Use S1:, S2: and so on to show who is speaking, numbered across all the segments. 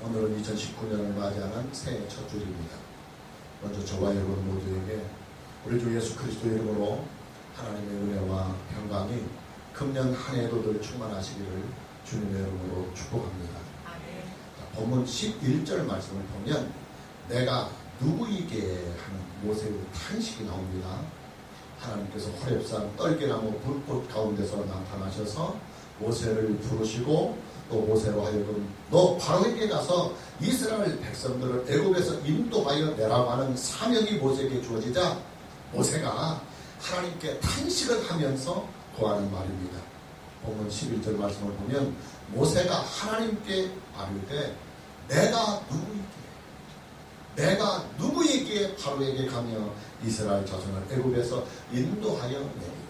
S1: 오늘은 2019년을 맞이하는 새해 첫 주일입니다. 먼저 저와 여러분 모두에게 우리 주 예수 그리스도 이름으로 하나님의 은혜와 평강이 금년 한 해도 늘 충만하시기를 주님의 이름으로 축복합니다. 자, 본문 11절 말씀을 보면 내가 누구이게 하는 모세의 탄식이 나옵니다. 하나님께서 호렙산 떨기나무 불꽃 가운데서 나타나셔서 모세를 부르시고 또 모세로 하여금 너 바로에게 가서 이스라엘 백성들을 애굽에서 인도하여 내라고 하는 사명이 모세에게 주어지자 모세가 하나님께 탄식을 하면서 구하는 말입니다. 본문 11절 말씀을 보면 모세가 하나님께 아뢰되 내가 누구에게 바로에게 가며 이스라엘 자손을 애굽에서 인도하여 내리까.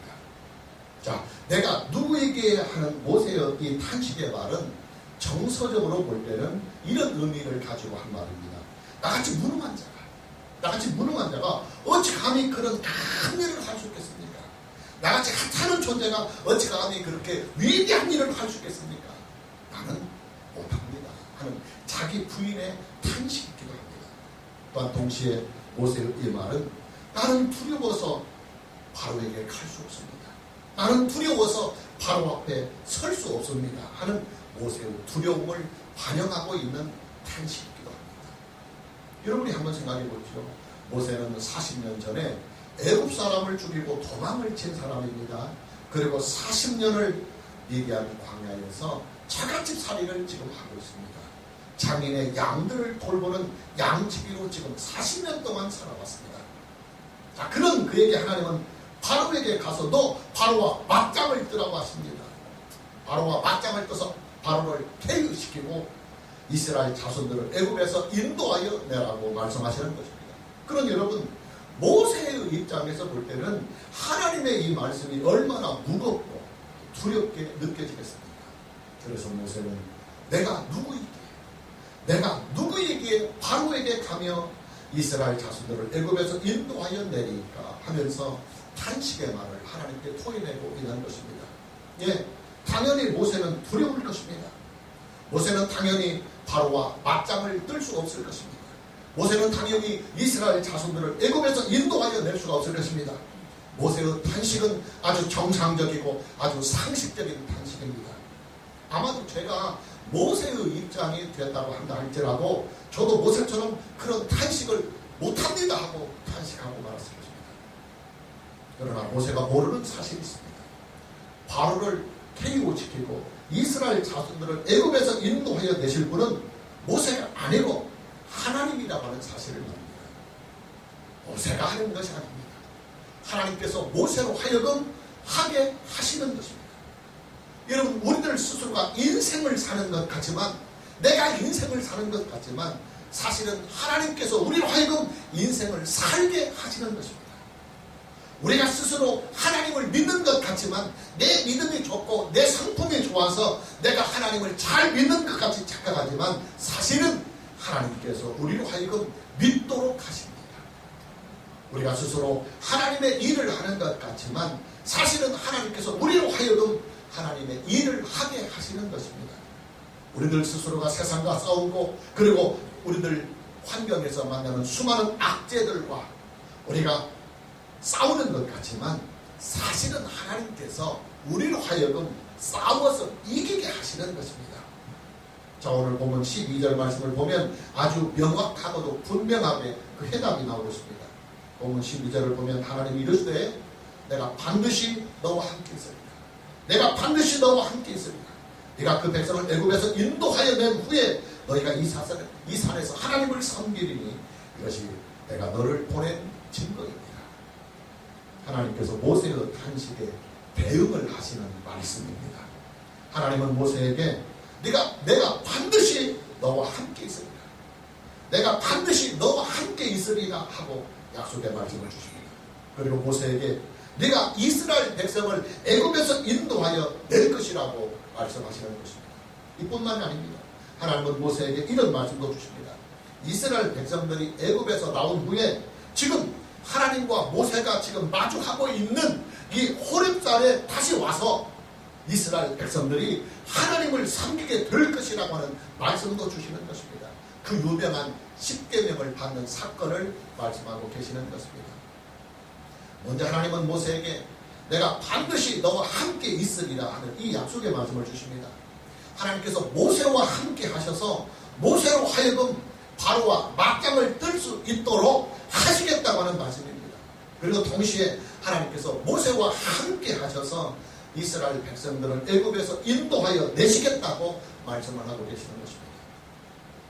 S1: 자, 내가 누구에게 하는 모세의 이 탄식의 말은 정서적으로 볼 때는 이런 의미를 가지고 한 말입니다. 나같이 무능한 자가 어찌 감히 그런 큰 일을 할 수 있겠습니까? 나같이 하찮은 존재가 어찌 감히 그렇게 위대한 일을 할 수 있겠습니까? 나는 못합니다 하는 자기 부인의 탄식이기도 합니다. 또한 동시에 모세의 이 말은 나는 두려워서 바로에게 갈 수 없습니다. 나는 두려워서 바로 앞에 설 수 없습니다 하는 모세의 두려움을 반영하고 있는 탄식이기도 합니다. 여러분이 한번 생각해 보십시오. 모세는 40년 전에 애굽 사람을 죽이고 도망을 친 사람입니다. 그리고 40년을 미디안 광야에서 처갓집 살이를 지금 하고 있습니다. 장인의 양들을 돌보는 양치기로 지금 40년 동안 살아왔습니다. 자, 그런 그에게 하나님은 바로에게 가서 너 바로와 맞짱을 뜨라고 하십니다. 바로와 맞짱을 떠서 바로를 폐위시키고 이스라엘 자손들을 애굽에서 인도하여 내라고 말씀하시는 것입니다. 그런 여러분, 모세의 입장에서 볼 때는 하나님의 이 말씀이 얼마나 무겁고 두렵게 느껴지겠습니까? 그래서 모세는 내가 누구에게 바로에게 가며 이스라엘 자손들을 애굽에서 인도하여 내리까 하면서 탄식의 말을 하나님께 토해내고 있는 것입니다. 예, 당연히 모세는 두려울 것입니다. 모세는 당연히 바로와 맞짱을 뜰 수 없을 것입니다. 모세는 당연히 이스라엘 자손들을 애굽에서 인도하여 낼 수가 없을 것입니다. 모세의 탄식은 아주 정상적이고 아주 상식적인 탄식입니다. 아마도 제가 모세의 입장이 됐다고 한다 할지라도 저도 모세처럼 그런 탄식을 못합니다 하고 탄식하고 말았을 것입니다. 그러나 모세가 모르는 사실이 있습니다. 바로를 폐위시키고 이스라엘 자손들을 애굽에서 인도하여 내실 분은 모세가 아니고 하나님이라고 하는 사실을 말합니다. 모세가 하는 것이 아닙니다. 하나님께서 모세로 하여금 하게 하시는 것입니다. 여러분, 우리들 스스로가 인생을 사는 것 같지만, 내가 인생을 사는 것 같지만 사실은 하나님께서 우리로 하여금 인생을 살게 하시는 것입니다. 우리가 스스로 하나님을 믿는 것 같지만 내 믿음이 좋고 내 성품이 좋아서 내가 하나님을 잘 믿는 것 같이 착각하지만 사실은 하나님께서 우리로 하여금 믿도록 하십니다. 우리가 스스로 하나님의 일을 하는 것 같지만 사실은 하나님께서 우리로 하여금 하나님의 일을 하게 하시는 것입니다. 우리들 스스로가 세상과 싸우고 그리고 우리들 환경에서 만나는 수많은 악재들과 우리가 싸우는 것 같지만 사실은 하나님께서 우리로 하여금 싸워서 이기게 하시는 것입니다. 자, 오늘 보면 12절 말씀을 보면 아주 명확하고도 분명하게 그 해답이 나오고 있습니다. 보면 12절을 보면 하나님이 이르시되 내가 반드시 너와 함께 있으리라. 내가 반드시 너와 함께 있으리라. 네가 그 백성을 애굽에서 인도하여 낸 후에 너희가 이 산에서 하나님을 섬기리니 이것이 내가 너를 보낸 증거입니다. 하나님께서 모세의 탄식에 대응을 하시는 말씀입니다. 하나님은 모세에게 내가 반드시 너와 함께 있으리라. 내가 반드시 너와 함께 있으리라 하고 약속의 말씀을 주십니다. 그리고 모세에게 네가 이스라엘 백성을 애굽에서 인도하여 낼 것이라고 말씀하시는 것입니다. 이뿐만이 아닙니다. 하나님은 모세에게 이런 말씀도 주십니다. 이스라엘 백성들이 애굽에서 나온 후에 지금 하나님과 모세가 지금 마주하고 있는 이 호렙산에 다시 와서 이스라엘 백성들이 하나님을 섬기게 될 것이라고 하는 말씀도 주시는 것입니다. 그 유명한 10계명을 받는 사건을 말씀하고 계시는 것입니다. 먼저 하나님은 모세에게 내가 반드시 너와 함께 있으리라 하는 이 약속의 말씀을 주십니다. 하나님께서 모세와 함께 하셔서 모세로 하여금 바로와 막강을 뜰 수 있도록 하시겠다고 하는 말씀입니다. 그리고 동시에 하나님께서 모세와 함께 하셔서 이스라엘 백성들을 애굽에서 인도하여 내시겠다고 말씀을 하고 계시는 것입니다.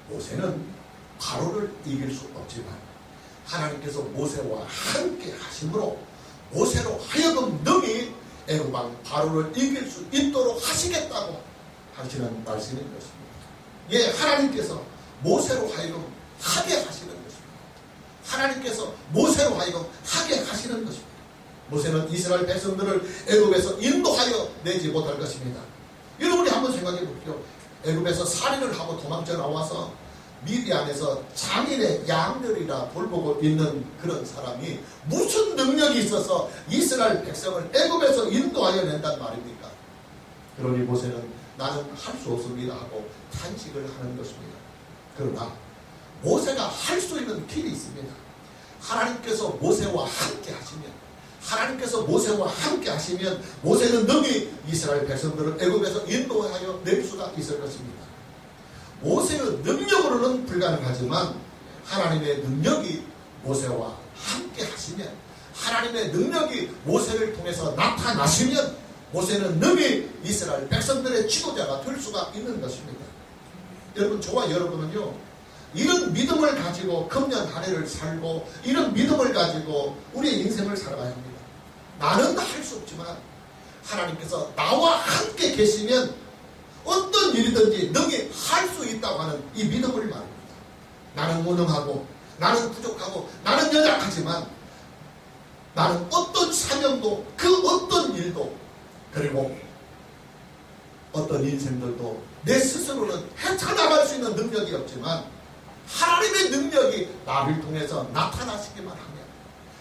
S1: 모세는 바로를 이길 수 없지만 하나님께서 모세와 함께 하심으로 모세로 하여금 능히 애굽 왕 바로를 이길 수 있도록 하시겠다고 하시는 말씀인 것입니다. 예, 하나님께서 모세로 하여금 하게 하시는 것입니다. 하나님께서 모세로 하여금 하게 하시는 것입니다. 모세는 이스라엘 백성들을 애굽에서 인도하여 내지 못할 것입니다. 여러분이 한번 생각해 볼게요. 애굽에서 살인을 하고 도망쳐 나와서 미디안에서 장인의 양들이라 돌보고 있는 그런 사람이 무슨 능력이 있어서 이스라엘 백성을 애굽에서 인도하여 낸단 말입니까? 그러니 모세는 나는 할 수 없습니다 하고 탄식을 하는 것입니다. 그러나 모세가 할 수 있는 길이 있습니다. 하나님께서 모세와 함께 하시면 모세는 능히 이스라엘 백성들을 애굽에서 인도하여 낼 수가 있을 것입니다. 모세의 능력으로는 불가능하지만 하나님의 능력이 모세와 함께 하시면, 하나님의 능력이 모세를 통해서 나타나시면 모세는 능히 이스라엘 백성들의 지도자가 될 수가 있는 것입니다. 여러분, 저와 여러분은요, 이런 믿음을 가지고 금년 한 해를 살고 이런 믿음을 가지고 우리의 인생을 살아가야 합니다. 나는 할 수 없지만 하나님께서 나와 함께 계시면 어떤 일이든지 능히 할 수 있다고 하는 이 믿음을 말합니다. 나는 무능하고 나는 부족하고 나는 연약하지만 나는 어떤 사명도 그 어떤 일도 그리고 어떤 인생들도 내 스스로는 헤쳐나갈 수 있는 능력이 없지만 하나님의 능력이 나를 통해서 나타나시기만 하면,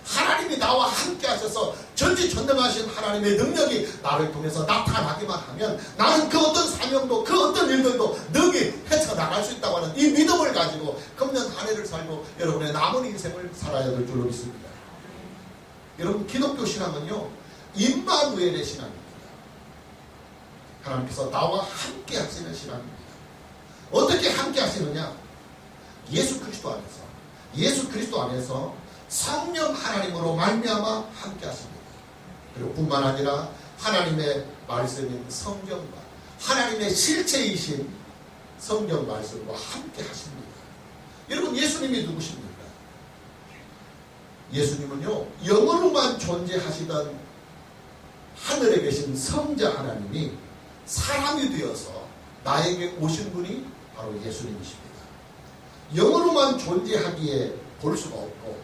S1: 하나님이 나와 함께 하셔서 전지전능하신 하나님의 능력이 나를 통해서 나타나기만 하면 나는 그 어떤 사명도 그 어떤 일들도 능히 헤쳐나갈 수 있다고 하는 이 믿음을 가지고 금년 한 해를 살고 여러분의 남은 인생을 살아야 될 줄로 믿습니다. 여러분, 기독교 신앙은요, 임마누엘의 신앙입니다. 하나님께서 나와 함께 하시는 신앙입니다. 어떻게 함께 하시느냐? 예수 그리스도 안에서 성령 하나님으로 말미암아 함께 하십니다. 그리고 뿐만 아니라 하나님의 말씀인 성경과 하나님의 실체이신 성경 말씀과 함께 하십니다. 여러분, 예수님이 누구십니까? 예수님은요, 영으로만 존재하시던 하늘에 계신 성자 하나님이 사람이 되어서 나에게 오신 분이 바로 예수님이십니다. 영으로만 존재하기에 볼 수가 없고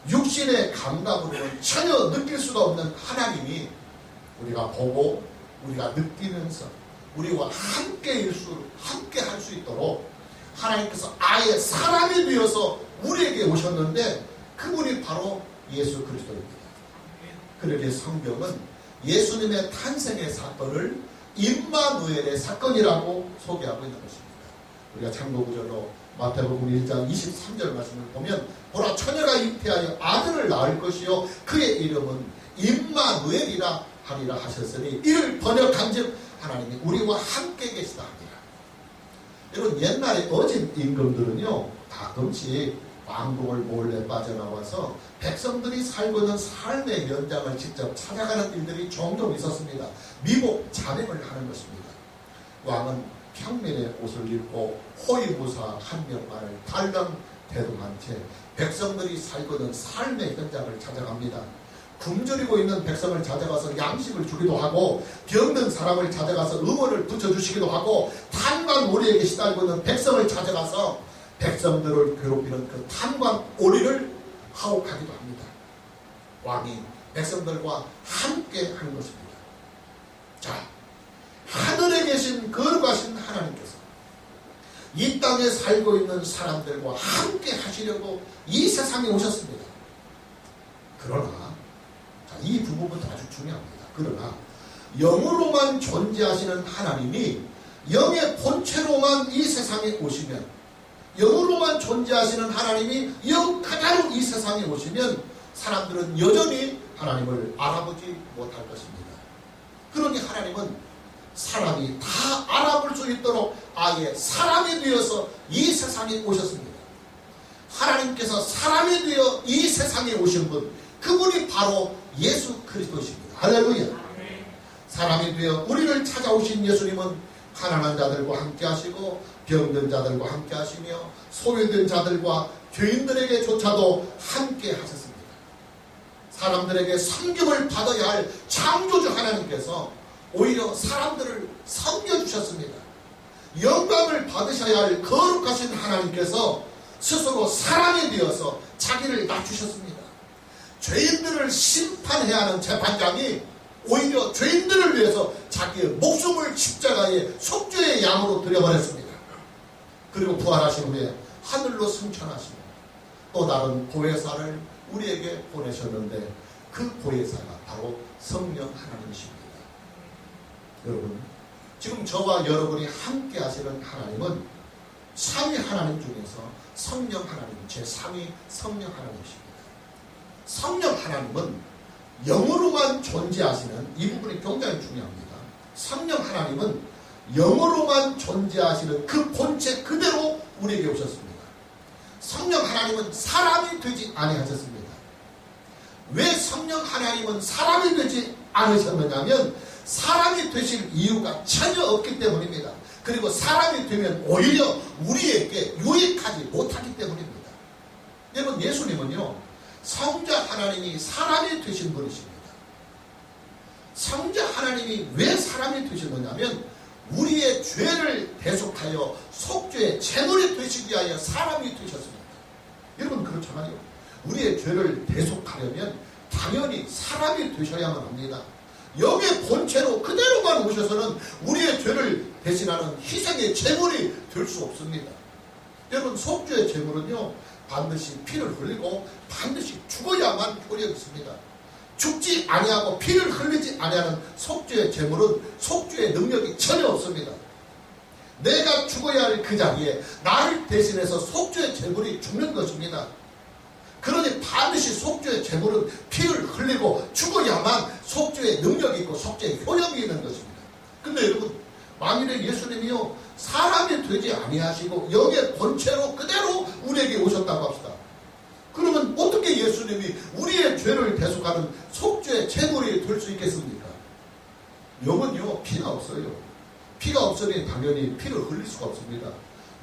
S1: 육신의 감각으로는 전혀 느낄 수가 없는 하나님이 우리가 보고 우리가 느끼면서 우리와 함께 할 수 있도록 하나님께서 아예 사람이 되어서 우리에게 오셨는데 그분이 바로 예수 그리스도입니다. 그러기에 성경은 예수님의 탄생의 사건을 임마누엘의 사건이라고 소개하고 있는 것입니다. 우리가 참고구절로 마태복음 1장 23절 말씀을 보면 보라, 처녀가 잉태하여 아들을 낳을 것이요 그의 이름은 임마누엘이라 하리라 하셨으니 이를 번역한즉 하나님이 우리와 함께 계시다 하니라. 여러분, 옛날에 어진 임금들은요, 가끔씩 왕궁을 몰래 빠져나와서 백성들이 살고 있는 삶의 현장을 직접 찾아가는 일들이 종종 있었습니다. 미복 자맹을 하는 것입니다. 왕은 평민의 옷을 입고 호위무사 한 명만을 달랑 대동한 채 백성들이 살고 있는 삶의 현장을 찾아갑니다. 굶주리고 있는 백성을 찾아가서 양식을 주기도 하고 병든 사람을 찾아가서 응원을 붙여주시기도 하고 탄광 오리에게 시달리고 있는 백성을 찾아가서 백성들을 괴롭히는 그 탄광 오리를 하옥하기도 합니다. 왕이 백성들과 함께 하는 것입니다. 자, 하늘에 계신 거룩하신 하나님께서 이 땅에 살고 있는 사람들과 함께 하시려고 이 세상에 오셨습니다. 그러나 이 부분도 아주 중요합니다. 그러나 영으로만 존재하시는 하나님이 영의 본체로만 이 세상에 오시면, 영으로만 존재하시는 하나님이 영 그대로 이 세상에 오시면 사람들은 여전히 하나님을 알아보지 못할 것입니다. 그러니 하나님은 사람이 다 알아볼 수 있도록 아예 사람이 되어서 이 세상에 오셨습니다. 하나님께서 사람이 되어 이 세상에 오신 분, 그분이 바로 예수 그리스도십니다. 할렐루야. 사람이 되어 우리를 찾아오신 예수님은 가난한 자들과 함께 하시고 병든 자들과 함께 하시며 소외된 자들과 죄인들에게조차도 함께 하셨습니다. 사람들에게 섬김을 받아야 할 창조주 하나님께서 오히려 사람들을 섬겨주셨습니다. 영광을 받으셔야 할 거룩하신 하나님께서 스스로 사람이 되어서 자기를 낮추셨습니다. 죄인들을 심판해야 하는 재판장이 오히려 죄인들을 위해서 자기의 목숨을 십자가에 속죄의 양으로 드려버렸습니다. 그리고 부활하신 후에 하늘로 승천하시고 또 다른 보혜사를 우리에게 보내셨는데 그 보혜사가 바로 성령 하나님이십니다. 여러분, 지금 저와 여러분이 함께 하시는 하나님은 삼위 하나님 중에서 성령 하나님, 제3위 성령 하나님이십니다. 성령 하나님은 영으로만 존재하시는, 이 부분이 굉장히 중요합니다. 성령 하나님은 영으로만 존재하시는 그 본체 그대로 우리에게 오셨습니다. 성령 하나님은 사람이 되지 아니하셨습니다. 왜 성령 하나님은 사람이 되지 않으셨느냐면 사람이 되실 이유가 전혀 없기 때문입니다. 그리고 사람이 되면 오히려 우리에게 유익하지 못하기 때문입니다. 여러분, 예수님은요 성자 하나님이 사람이 되신 분이십니다. 성자 하나님이 왜 사람이 되셨느냐면 우리의 죄를 대속하여 속죄의 제물이 되시기 위하여 사람이 되셨습니다. 여러분, 그렇잖아요. 우리의 죄를 대속하려면 당연히 사람이 되셔야만 합니다. 영의 본체로 그대로만 오셔서는 우리의 죄를 대신하는 희생의 제물이 될 수 없습니다. 여러분, 속죄의 제물은요 반드시 피를 흘리고 반드시 죽어야만 효력이 있습니다. 죽지 아니하고 피를 흘리지 아니하는 속죄의 제물은 속죄의 능력이 전혀 없습니다. 내가 죽어야 할 그 자리에 나를 대신해서 속죄의 제물이 죽는 것입니다. 그러니 반드시 속죄의 제물은 피를 흘리고 죽어야만 속죄의 능력이 있고 속죄의 효력이 있는 것입니다. 근데 여러분, 만일에 예수님이요 사람이 되지 아니하시고 영의 본체로 그대로 우리에게 오셨다고 합시다. 그러면 어떻게 예수님이 우리의 죄를 대속하는 속죄의 제물이 될 수 있겠습니까? 영은요 피가 없어요. 피가 없으니 당연히 피를 흘릴 수가 없습니다.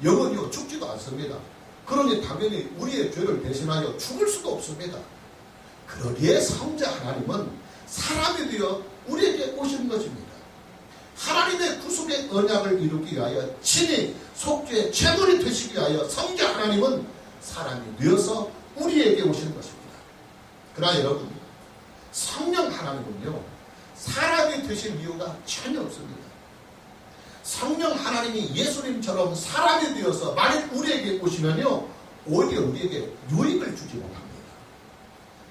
S1: 영은요 죽지도 않습니다. 그러니 당연히 우리의 죄를 대신하여 죽을 수도 없습니다. 그러기에 성자 하나님은 사람이 되어 우리에게 오신 것입니다. 하나님의 구속의 언약을 이루기 위하여 친히 속죄의 제물이 되시기 위하여 성자 하나님은 사람이 되어서 우리에게 오신 것입니다. 그러나 여러분, 성령 하나님은요 사람이 되신 이유가 전혀 없습니다. 성령 하나님이 예수님처럼 사람이 되어서 만일 우리에게 오시면요 오히려 우리에게 유익을 주지 못합니다.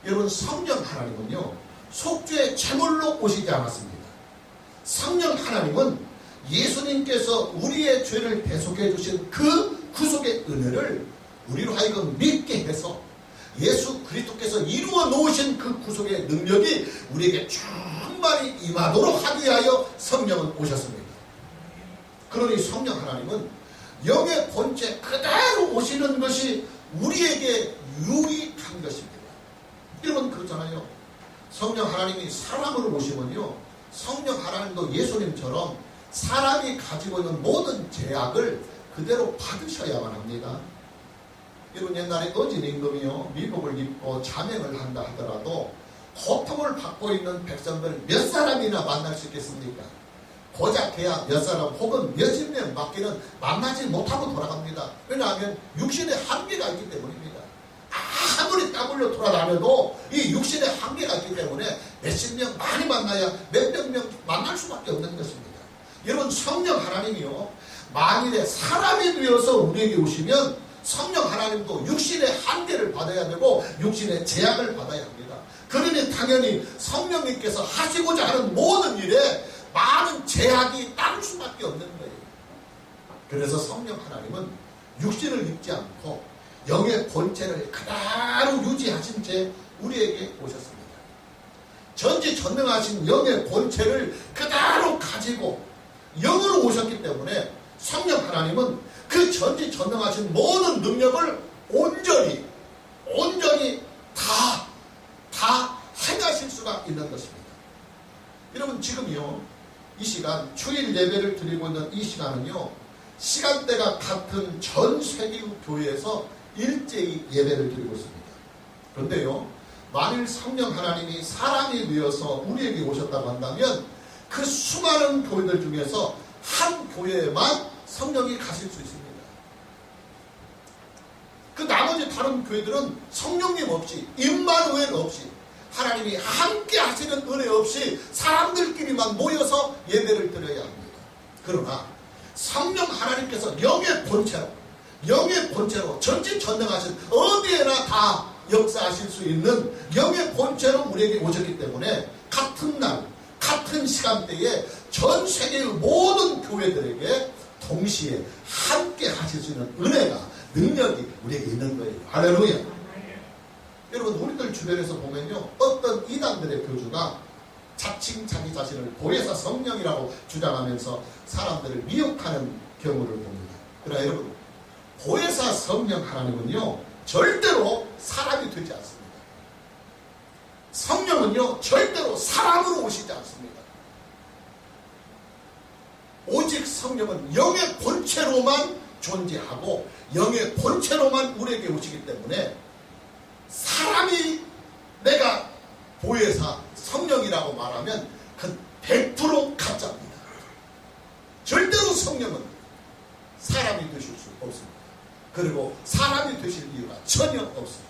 S1: 여러분, 성령 하나님은요 속죄의 제물로 오시지 않았습니다. 성령 하나님은 예수님께서 우리의 죄를 대속해 주신 그 구속의 은혜를 우리로 하여금 믿게 해서 예수 그리스도께서 이루어 놓으신 그 구속의 능력이 우리에게 충만히 임하도록 하기 위하여 성령은 오셨습니다. 그러니 성령 하나님은 영의 본체 그대로 오시는 것이 우리에게 유익한 것입니다. 여러분, 그렇잖아요. 성령 하나님이 사람으로 오시면요 성령 하나님도 예수님처럼 사람이 가지고 있는 모든 죄악을 그대로 받으셔야만 합니다. 여러분, 옛날에 어진 임금이요 미복을 입고 자명을 한다 하더라도 고통을 받고 있는 백성들 몇 사람이나 만날 수 있겠습니까? 고작 해야 몇 사람 혹은 몇십 명 밖에는 만나지 못하고 돌아갑니다. 왜냐하면 육신의 한계가 있기 때문입니다. 아무리 땀 흘려 돌아다녀도 이 육신의 한계가 있기 때문에 몇십 명 많이 만나야 몇백 명 만날 수밖에 없는 것입니다. 여러분, 성령 하나님이요 만일에 사람이 되어서 우리에게 오시면 성령 하나님도 육신의 한계를 받아야 되고 육신의 제약을 받아야 합니다. 그러니 당연히 성령님께서 하시고자 하는 모든 일에 많은 제약이 따를 수밖에 없는 거예요. 그래서 성령 하나님은 육신을 입지 않고 영의 본체를 그대로 유지하신 채 우리에게 오셨습니다. 전지전능하신 영의 본체를 그대로 가지고 영으로 오셨기 때문에 성령 하나님은 그 전지전능하신 모든 능력을 온전히 다 행하실 수가 있는 것입니다. 여러분 지금요 이 시간 주일 예배를 드리고 있는 이 시간은요 시간대가 같은 전 세계 교회에서 일제히 예배를 드리고 있습니다. 그런데요 만일 성령 하나님이 사람이 되어서 우리에게 오셨다고 한다면 그 수많은 교회들 중에서 한 교회에만 성령이 가실 수 있습니다. 그 나머지 다른 교회들은 성령님 없이 임마누엘 없이 하나님이 함께 하시는 은혜 없이 사람들끼리만 모여서 예배를 드려야 합니다. 그러나 성령 하나님께서 영의 본체로 전지전능하신 어디에나 다 역사하실 수 있는 영의 본체로 우리에게 오셨기 때문에 같은 날 같은 시간대에 전 세계의 모든 교회들에게 동시에 함께 하실 수 있는 은혜가 능력이 우리에게 있는 거예요. 할렐루야. 여러분 우리들 주변에서 보면요 어떤 이단들의 교주가 자칭 자기 자신을 보혜사 성령이라고 주장하면서 사람들을 미혹하는 경우를 봅니다. 그러나 여러분 보혜사 성령 하나님은요 절대로 사람이 되지 않습니다. 성령은요 절대로 사람으로 오시지 않습니다. 오직 성령은 영의 본체로만 존재하고 영의 본체로만 우리에게 오시기 때문에 사람이 내가 보혜사 성령이라고 말하면 그 100% 가짜입니다. 절대로 성령은 사람이 되실 수 없습니다. 그리고 사람이 되실 이유가 전혀 없습니다.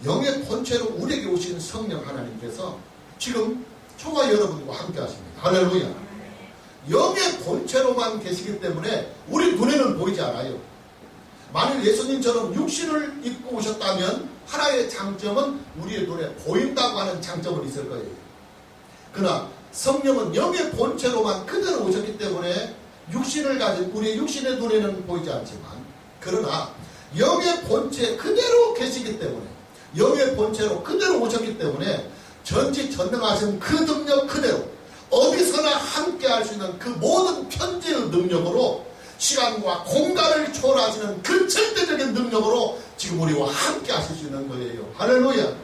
S1: 영의 본체로 우리에게 오신 성령 하나님께서 지금 저와 여러분과 함께 하십니다. 할렐루야. 영의 본체로만 계시기 때문에 우리 눈에는 보이지 않아요. 만일 예수님처럼 육신을 입고 오셨다면 하나의 장점은 우리의 눈에 보인다고 하는 장점은 있을 거예요. 그러나 성령은 영의 본체로만 그대로 오셨기 때문에 육신을 가진 우리의 육신의 눈에는 보이지 않지만 그러나 영의 본체 그대로 계시기 때문에 영의 본체로 그대로 오셨기 때문에 전지전능하신 그 능력 그대로 어디서나 함께 할 수 있는 그 모든 편지의 능력으로 시간과 공간을 초월하시는 그 절대적인 능력으로 지금 우리와 함께 하실 수 있는 거예요. 할렐루야.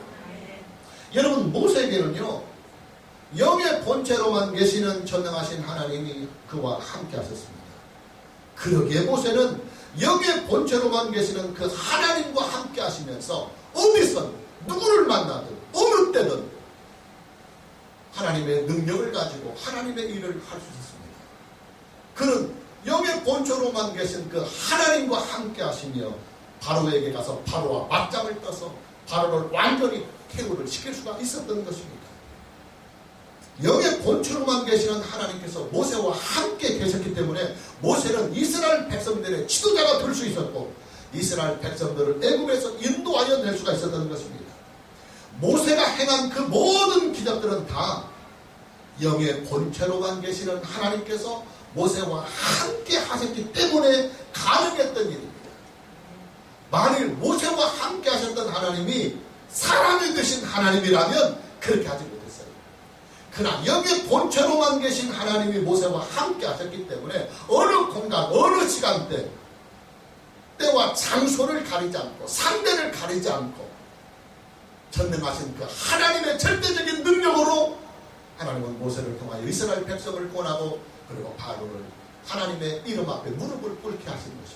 S1: 여러분 모세에게는요 영의 본체로만 계시는 전능하신 하나님이 그와 함께 하셨습니다. 그러기에 모세는 영의 본체로만 계시는 그 하나님과 함께 하시면서 어디선 누구를 만나든 어느 때든 하나님의 능력을 가지고 하나님의 일을 할 수 있습니다. 그는 영의 본체로만 계신 그 하나님과 함께 하시며 바로에게 가서 바로와 맞짱을 떠서 바로를 완전히 퇴로를 시킬 수가 있었던 것입니다. 영의 본체로만 계시는 하나님께서 모세와 함께 계셨기 때문에 모세는 이스라엘 백성들의 지도자가 될 수 있었고 이스라엘 백성들을 애굽에서 인도하여 낼 수가 있었던 것입니다. 모세가 행한 그 모든 기적들은 다 영의 본체로만 계시는 하나님께서 모세와 함께 하셨기 때문에 가능했던 일입니다. 만일 모세와 함께 하셨던 하나님이 사람이 되신 하나님이라면 그렇게 하지 못했어요. 그러나 영의 본체로만 계신 하나님이 모세와 함께 하셨기 때문에 어느 공간, 어느 시간대, 때와 장소를 가리지 않고 상대를 가리지 않고 전능하신 그 하나님의 절대적인 능력으로 하나님은 모세를 통하여 이스라엘 백성을 구원하고 그리고 바로를 하나님의 이름 앞에 무릎을 꿇게 하신 것입니다.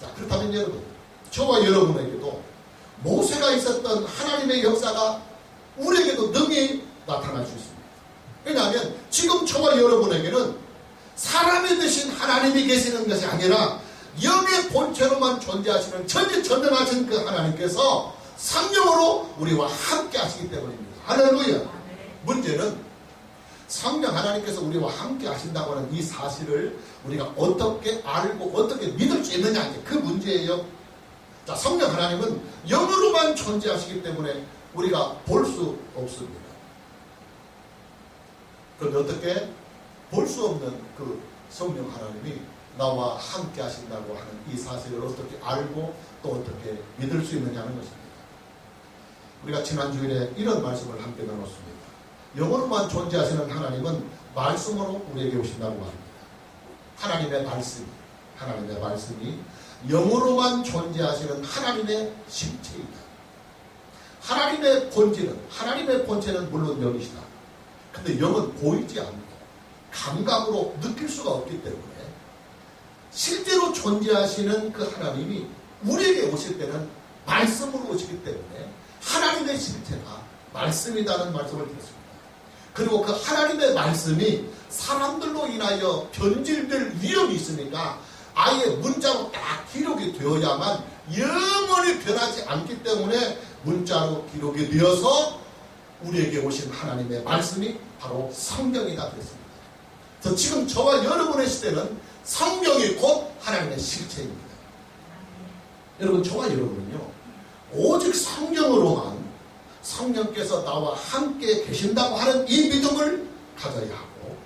S1: 자, 그렇다면 여러분, 저와 여러분에게도 모세가 있었던 하나님의 역사가 우리에게도 능히 나타날 수 있습니다. 왜냐하면 지금 저와 여러분에게는 사람이 되신 하나님이 계시는 것이 아니라 영의 본체로만 존재하시는 전지전능하신 그 하나님께서 성령으로 우리와 함께 하시기 때문입니다. 할렐루야. 문제는 성령 하나님께서 우리와 함께 하신다고 하는 이 사실을 우리가 어떻게 알고 어떻게 믿을 수 있느냐, 이제 그 문제예요. 자, 성령 하나님은 영으로만 존재하시기 때문에 우리가 볼 수 없습니다. 그런데 어떻게 볼 수 없는 그 성령 하나님이 나와 함께 하신다고 하는 이 사실을 어떻게 알고 또 어떻게 믿을 수 있느냐는 것입니다. 우리가 지난 주일에 이런 말씀을 함께 나눴습니다. 영으로만 존재하시는 하나님은 말씀으로 우리에게 오신다고 합니다. 하나님의 말씀이 영으로만 존재하시는 하나님의 실체이다. 하나님의 본체는 물론 영이시다. 근데 영은 보이지 않고 감각으로 느낄 수가 없기 때문에 실제로 존재하시는 그 하나님이 우리에게 오실 때는 말씀으로 오시기 때문에 하나님의 실체가 말씀이라는 말씀을 드렸습니다. 그리고 그 하나님의 말씀이 사람들로 인하여 변질될 위험이 있으니까 아예 문자로 딱 기록이 되어야만 영원히 변하지 않기 때문에 문자로 기록이 되어서 우리에게 오신 하나님의 말씀이 바로 성경이다 그랬습니다. 그래서 지금 저와 여러분의 시대는 성경이 곧 하나님의 실체입니다. 여러분, 저와 여러분은요, 오직 성경으로만 성령께서 나와 함께 계신다고 하는 이 믿음을 가져야 하고,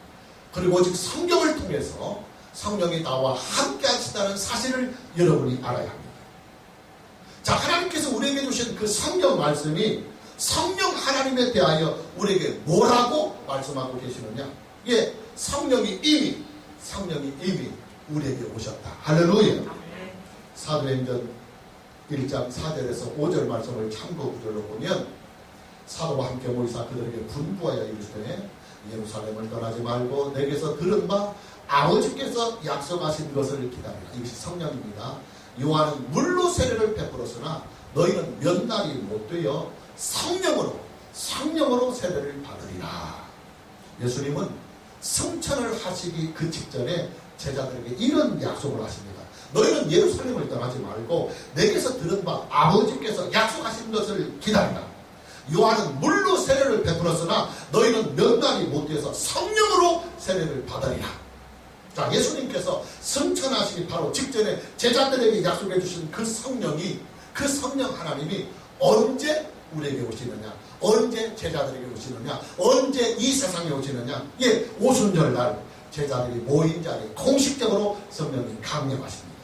S1: 그리고 오직 성경을 통해서 성령이 나와 함께 하신다는 사실을 여러분이 알아야 합니다. 자, 하나님께서 우리에게 주신 그 성경 말씀이 성령 하나님에 대하여 우리에게 뭐라고 말씀하고 계시느냐? 예, 성령이 이미 우리에게 오셨다. 할렐루야. 사도행전 1장 4절에서 5절 말씀을 참고 구절로 보면, 사도와 함께 모이사 그들에게 분부하여 이르시되 예루살렘을 떠나지 말고 내게서 들은 바 아버지께서 약속하신 것을 기다리라. 이것이 성령입니다. 요한은 물로 세례를 베풀었으나 너희는 몇 날이 못 되어 성령으로 세례를 받으리라. 예수님은 승천을 하시기 그 직전에 제자들에게 이런 약속을 하십니다. 너희는 예루살렘을 떠나지 말고 내게서 들은 바 아버지께서 약속하신 것을 기다리라. 요한은 물로 세례를 베풀었으나 너희는 몇 날이 못 되어서 성령으로 세례를 받으리라. 자, 예수님께서 승천하시기 바로 직전에 제자들에게 약속해 주신 그 성령이, 그 성령 하나님이 언제 우리에게 오시느냐, 언제 제자들에게 오시느냐, 언제 이 세상에 오시느냐? 예, 오순절날 제자들이 모인 자리에 공식적으로 성령이 강림하십니다.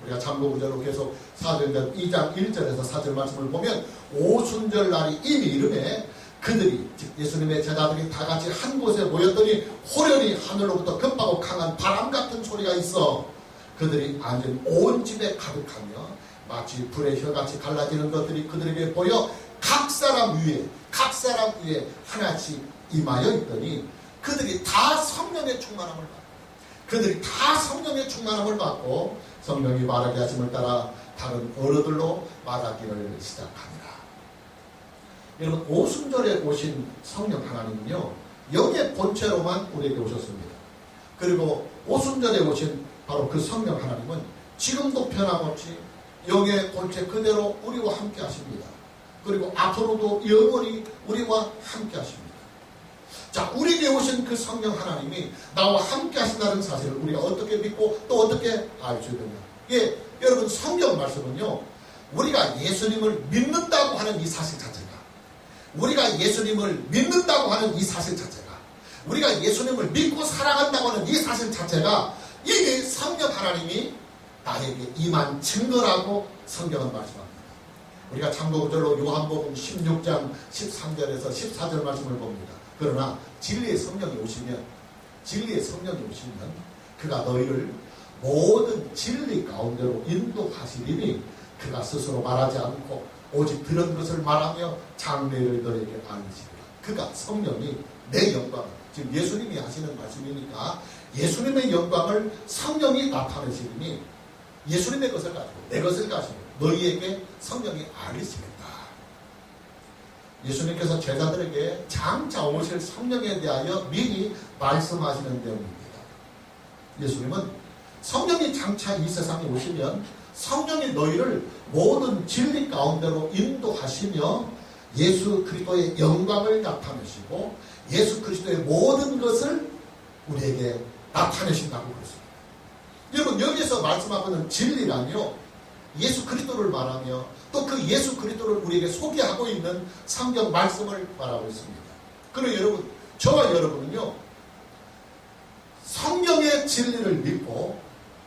S1: 우리가 참고구절로 계속 사도행전 2장 1절에서 4절 말씀을 보면 오순절날이 이미 이름에 그들이, 즉 예수님의 제자들이 다 같이 한 곳에 모였더니 호련히 하늘로부터 급하고 강한 바람 같은 소리가 있어 그들이 앉은 온 집에 가득하며 마치 불의 혀같이 갈라지는 것들이 그들에게 보여 각 사람 위에 하나씩 임하여 있더니 그들이 다 성령의 충만함을 받고 성령이 말하게 하심을 따라 다른 언어들로 말하기를 시작합니다. 여러분, 오순절에 오신 성령 하나님은요, 영의 본체로만 우리에게 오셨습니다. 그리고 오순절에 오신 바로 그 성령 하나님은 지금도 변함없이 영의 본체 그대로 우리와 함께 하십니다. 그리고 앞으로도 영원히 우리와 함께 하십니다. 자, 우리에게 오신 그 성령 하나님이 나와 함께 하신다는 사실을 우리가 어떻게 믿고 또 어떻게 알 수 있느냐? 예, 여러분, 성경 말씀은요, 우리가 예수님을 믿는다고 하는 이 사실 자체가, 우리가 예수님을 믿고 사랑한다고 하는 이 사실 자체가 이게 성령 하나님이 나에게 임한 증거라고 성경은 말씀합니다. 우리가 참고구절로 요한복음 16장 13절에서 14절 말씀을 봅니다. 그러나 진리의 성령이 오시면 그가 너희를 모든 진리 가운데로 인도하시리니 그가 스스로 말하지 않고 오직 들은 것을 말하며 장래를 너에게 알리시리라. 그가 성령이 내 영광, 지금 예수님이 하시는 말씀이니까 예수님의 영광을 성령이 나타내시리니 예수님의 것을 가지고 내 것을 가지고 너희에게 성령이 알리시겠다. 예수님께서 제자들에게 장차 오실 성령에 대하여 미리 말씀하시는 내용입니다. 예수님은 성령이 장차 이 세상에 오시면 성령이 너희를 모든 진리 가운데로 인도하시며 예수 그리스도의 영광을 나타내시고 예수 그리스도의 모든 것을 우리에게 나타내신다고 그랬습니다. 여러분, 여기서 말씀하고 있는 진리란요, 예수 그리스도를 말하며 또 그 예수 그리스도를 우리에게 소개하고 있는 성경 말씀을 말하고 있습니다. 그리고 여러분, 저와 여러분은요, 성경의 진리를 믿고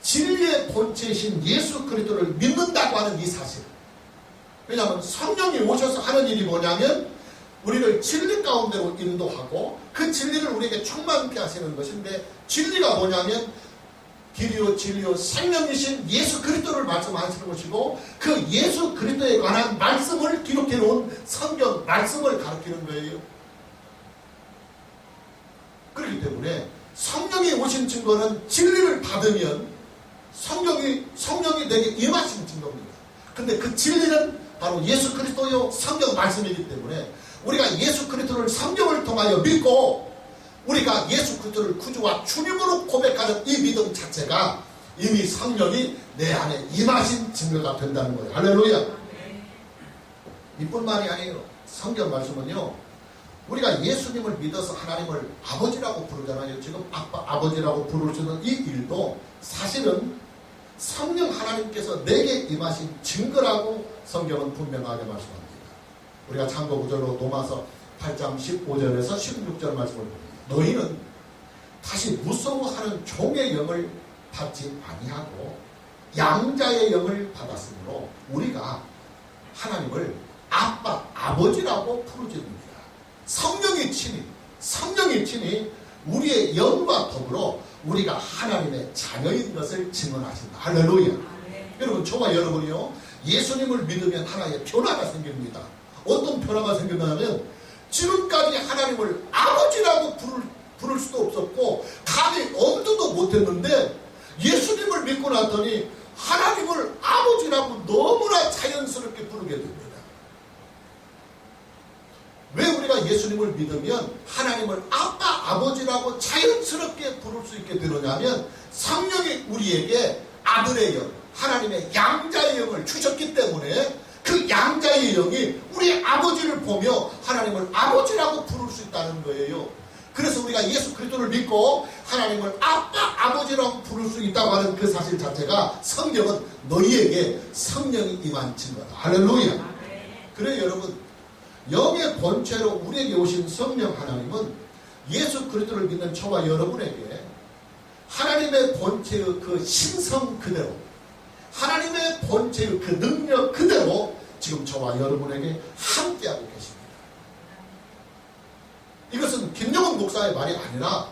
S1: 진리의 본체이신 예수 그리스도를 믿는다고 하는 이 사실. 왜냐하면 성령이 오셔서 하는 일이 뭐냐면 우리를 진리 가운데로 인도하고 그 진리를 우리에게 충만케 하시는 것인데, 진리가 뭐냐면 길이요 진리요 생명이신 예수 그리스도를 말씀하시는 것이고, 그 예수 그리스도에 관한 말씀을 기록해 놓은 성경 말씀을 가르치는 거예요. 그렇기 때문에 성령이 오신 증거는 진리를 받으면 성령이 내게 임하신 증거입니다. 근데 그 진리는 바로 예수 그리스도요 성경 말씀이기 때문에 우리가 예수 그리스도를 성경을 통하여 믿고 우리가 예수 그리스도를 구주와 주님으로 고백하는 이 믿음 자체가 이미 성령이 내 안에 임하신 증거가 된다는 거예요. 할렐루야. 이뿐만이 아니에요. 성경 말씀은요, 우리가 예수님을 믿어서 하나님을 아버지라고 부르잖아요. 지금 아버지라고 부르시는 이 일도 사실은 성령 하나님께서 내게 임하신 증거라고 성경은 분명하게 말씀합니다. 우리가 참고 구절로 로마서 8장 15절에서 16절 말씀을 봅니다. 너희는 다시 무서워하는 종의 영을 받지 아니하고 양자의 영을 받았으므로 우리가 하나님을 아빠, 아버지라고 부르짖습니다. 성령이 친히 우리의 영과 더불어 우리가 하나님의 자녀인 것을 증언하신다. 할렐루야. 여러분, 저와 여러분이요, 예수님을 믿으면 하나의 변화가 생깁니다. 어떤 변화가 생긴다면 지금까지 하나님을 아버지라고 부를 수도 없었고 감히 엄두도 못했는데 예수님을 믿고 났더니 하나님을 아버지라고 너무나 자연스럽게 부르게 됩니다. 왜 우리가 예수님을 믿으면 하나님을 아빠, 아버지라고 자연스럽게 부를 수 있게 되느냐면 성령이 우리에게 아들의 영, 하나님의 양자의 영을 주셨기 때문에 그 양자의 영이 우리 아버지를 보며 하나님을 아버지라고 부를 수 있다는 거예요. 그래서 우리가 예수 그리스도를 믿고 하나님을 아빠, 아버지라고 부를 수 있다고 하는 그 사실 자체가 성경은 너희에게 성령이 임한 증거다. 할렐루야. 그래 여러분, 영의 본체로 우리에게 오신 성령 하나님은 예수 그리스도를 믿는 저와 여러분에게 하나님의 본체의 그 신성 그대로, 하나님의 본체의 그 능력 그대로 지금 저와 여러분에게 함께하고 계십니다. 이것은 김영훈 목사의 말이 아니라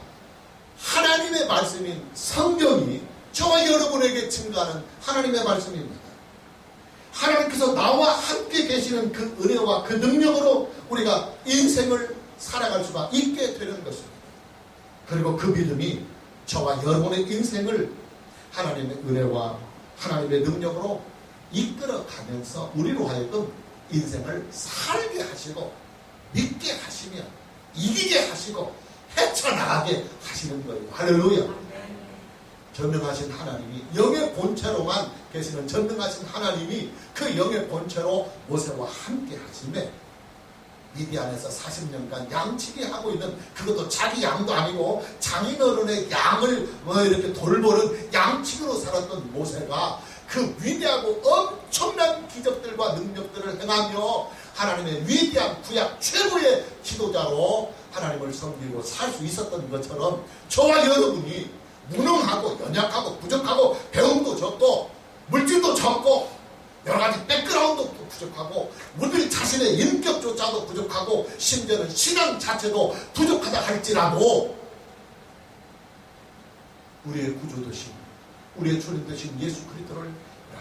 S1: 하나님의 말씀인 성경이 저와 여러분에게 증거하는 하나님의 말씀입니다. 하나님께서 나와 함께 계시는 그 은혜와 그 능력으로 우리가 인생을 살아갈 수가 있게 되는 것입니다. 그리고 그 믿음이 저와 여러분의 인생을 하나님의 은혜와 하나님의 능력으로 이끌어가면서 우리로 하여금 인생을 살게 하시고 믿게 하시며 이기게 하시고 헤쳐나가게 하시는 거예요. 할렐루야. 전능하신 하나님이 영의 본체로만 계시는 전능하신 하나님이 그 영의 본체로 모세와 함께 하심에 미디안에서 40년간 양치기 하고 있는, 그것도 자기 양도 아니고 장인어른의 양을 이렇게 돌보는 양치기로 살았던 모세가 그 위대하고 엄청난 기적들과 능력들을 행하며 하나님의 위대한 구약 최고의 지도자로 하나님을 섬기고 살 수 있었던 것처럼 저와 여러분이 무능하고 연약하고 부족하고 배움도 적고 물질도 적고 여러가지 백그라운드도 부족하고 우리 자신의 인격조차도 부족하고 심지어는 신앙 자체도 부족하다 할지라도 우리의 구주 되신, 우리의 주님 되신 예수 그리스도를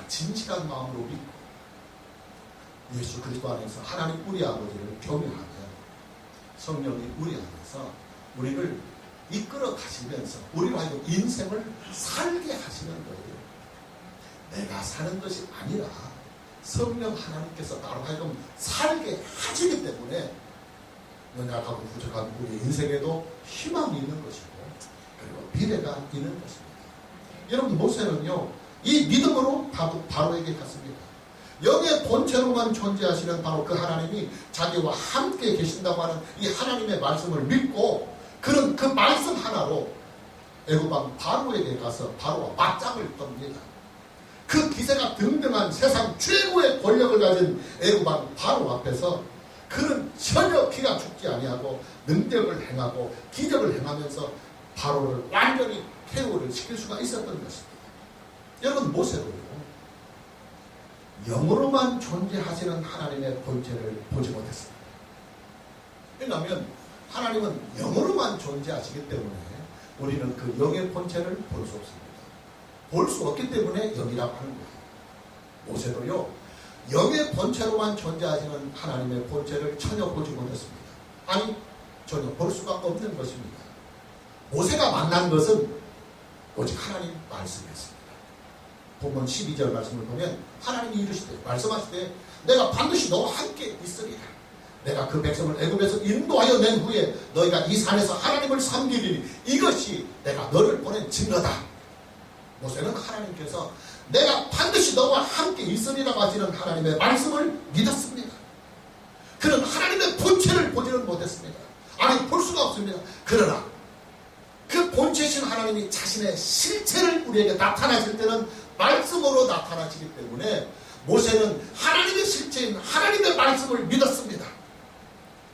S1: 진실한 마음으로 믿고 예수 그리스도 안에서 하나님 우리 아버지를 경외하며 성령이 우리 안에서 우리를 이끌어 가시면서 우리로 하여금 인생을 살게 하시는 거예요. 내가 사는 것이 아니라 성령 하나님께서 나로 하여금 살게 하시기 때문에 연약하고 부족한 우리 인생에도 희망이 있는 것이고 그리고 미래가 있는 것입니다. 여러분, 모세는요 이 믿음으로 바로에게 갔습니다. 영의 본체로만 존재하시는 바로 그 하나님이 자기와 함께 계신다고 하는 이 하나님의 말씀을 믿고 그는 그 말씀 하나로 애굽왕 바로에게 가서 바로와 맞짱을 떱니다. 그 기세가 등등한 세상 최고의 권력을 가진 애굽왕 바로 앞에서 그는 전혀 기가 죽지 아니하고 능력을 행하고 기적을 행하면서 바로를 완전히 KO를 시킬 수가 있었던 것입니다. 여러분, 모세도요, 영으로만 존재하시는 하나님의 본체를 보지 못했습니다. 왜냐하면 하나님은 영으로만 존재하시기 때문에 우리는 그 영의 본체를 볼 수 없습니다. 볼 수 없기 때문에 영이라고 하는 거예요. 모세도요, 영의 본체로만 존재하시는 하나님의 본체를 전혀 보지 못했습니다. 아니, 전혀 볼 수가 없는 것입니다. 모세가 만난 것은 오직 하나님 말씀이었습니다. 본문 12절 말씀을 보면 하나님이 이르시되 말씀하시되 내가 반드시 너와 함께 있으리라. 내가 그 백성을 애굽에서 인도하여 낸 후에 너희가 이 산에서 하나님을 섬기리니 이것이 내가 너를 보낸 증거다. 모세는 하나님께서 내가 반드시 너와 함께 있으리라고 하시는 하나님의 말씀을 믿었습니다. 그는 하나님의 본체를 보지는 못했습니다. 아니, 볼 수가 없습니다. 그러나 그 본체신 하나님이 자신의 실체를 우리에게 나타나실 때는 말씀으로 나타나시기 때문에 모세는 하나님의 실체인 하나님의 말씀을 믿었습니다.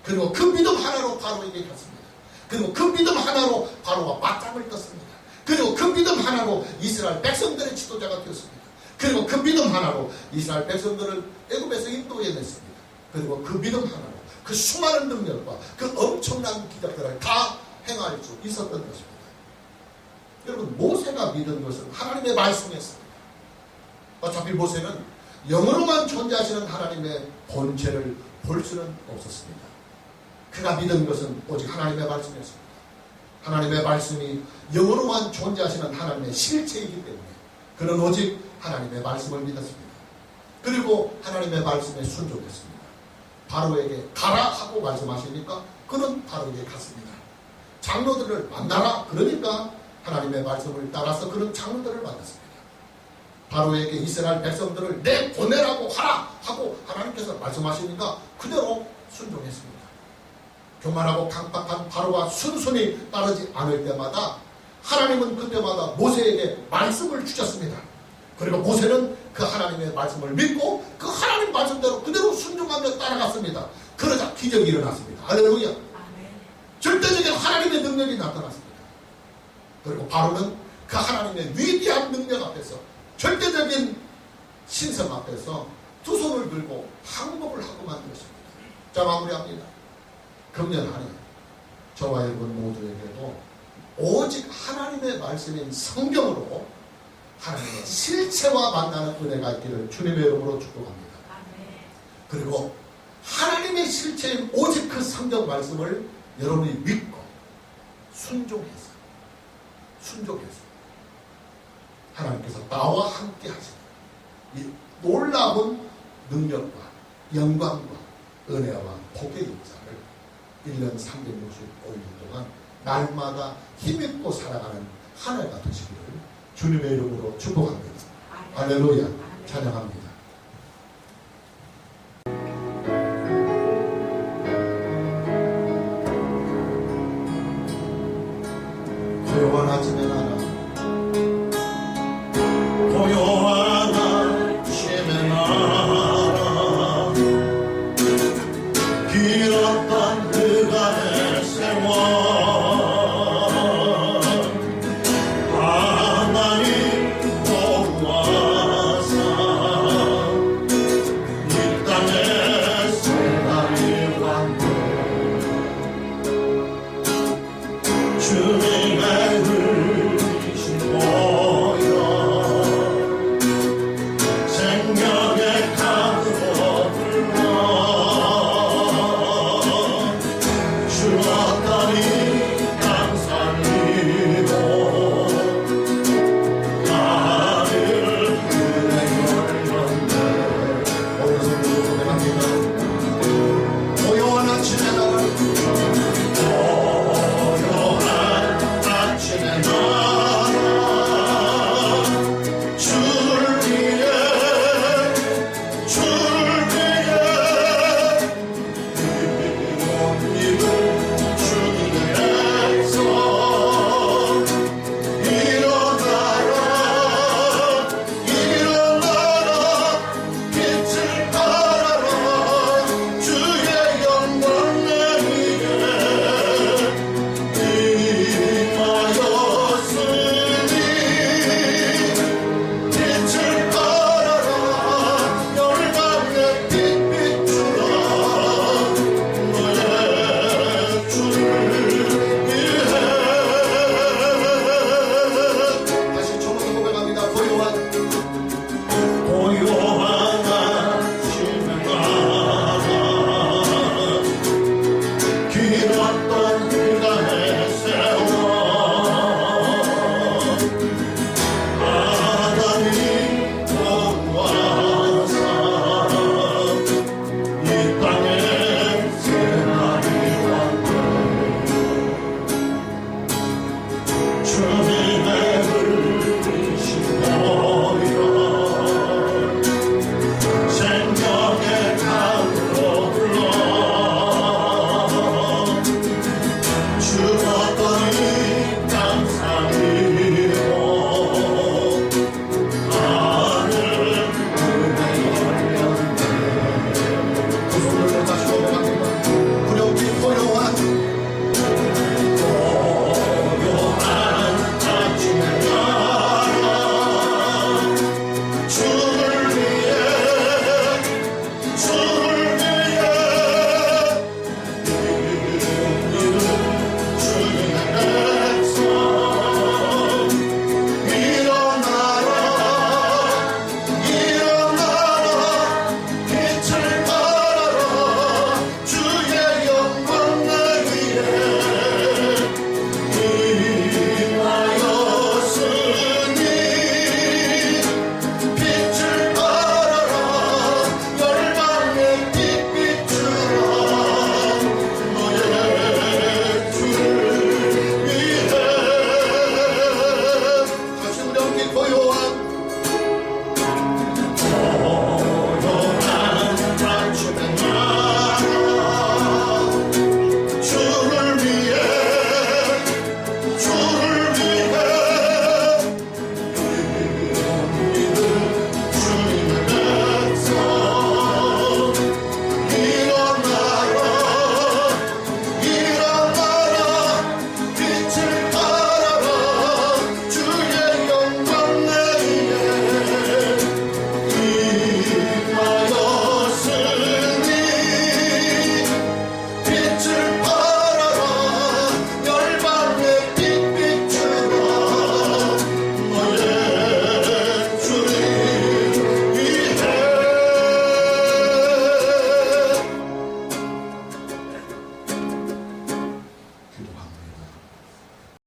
S1: 그리고 그 믿음 하나로 바로에게 갔습니다. 그리고 그 믿음 하나로 바로와 맞짱을 떴습니다. 그리고 그 믿음 하나로 이스라엘 백성들의 지도자가 되었습니다. 그리고 그 믿음 하나로 이스라엘 백성들을 애굽에서 인도해냈습니다. 그리고 그 믿음 하나로 그 수많은 능력과 그 엄청난 기적들을 다 행할 수 있었던 것입니다. 여러분, 모세가 믿은 것은 하나님의 말씀이었습니다. 어차피 모세는 영으로만 존재하시는 하나님의 본체를 볼 수는 없었습니다. 그가 믿은 것은 오직 하나님의 말씀이었습니다. 하나님의 말씀이 영으로만 존재하시는 하나님의 실체이기 때문에 그는 오직 하나님의 말씀을 믿었습니다. 그리고 하나님의 말씀에 순종했습니다. 바로에게 가라 하고 말씀하시니까 그는 바로에게 갔습니다. 장로들을 만나라 그러니까 하나님의 말씀을 따라서 그는 장로들을 만났습니다. 바로에게 이스라엘 백성들을 내보내라고 하라 하고 하나님께서 말씀하시니까 그대로 순종했습니다. 교만하고 강박한 바로가 순순히 따르지 않을 때마다 하나님은 그때마다 모세에게 말씀을 주셨습니다. 그리고 모세는 그 하나님의 말씀을 믿고 그 하나님 말씀대로 그대로 순종하며 따라갔습니다. 그러자 기적이 일어났습니다. 할렐루야. 절대적인 하나님의 능력이 나타났습니다. 그리고 바로는 그 하나님의 위대한 능력 앞에서 절대적인 신성 앞에서 두 손을 들고 항복을 하고 만 것입니다. 자, 마무리합니다. 금년 한 해 저와 여러분 모두에게도 오직 하나님의 말씀인 성경으로 하나님의 실체와 만나는 은혜가 있기를 주님의 이름으로 축복합니다. 그리고 하나님의 실체인 오직 그 성경 말씀을 여러분이 믿고 순종해서 하나님께서 나와 함께 하시는 이 놀라운 능력과 영광과 은혜와 복의 역사를 1년 365일 동안 날마다 힘있고 살아가는 한 해가 되시기를 주님의 이름으로 축복합니다. 할렐루야. 찬양합니다.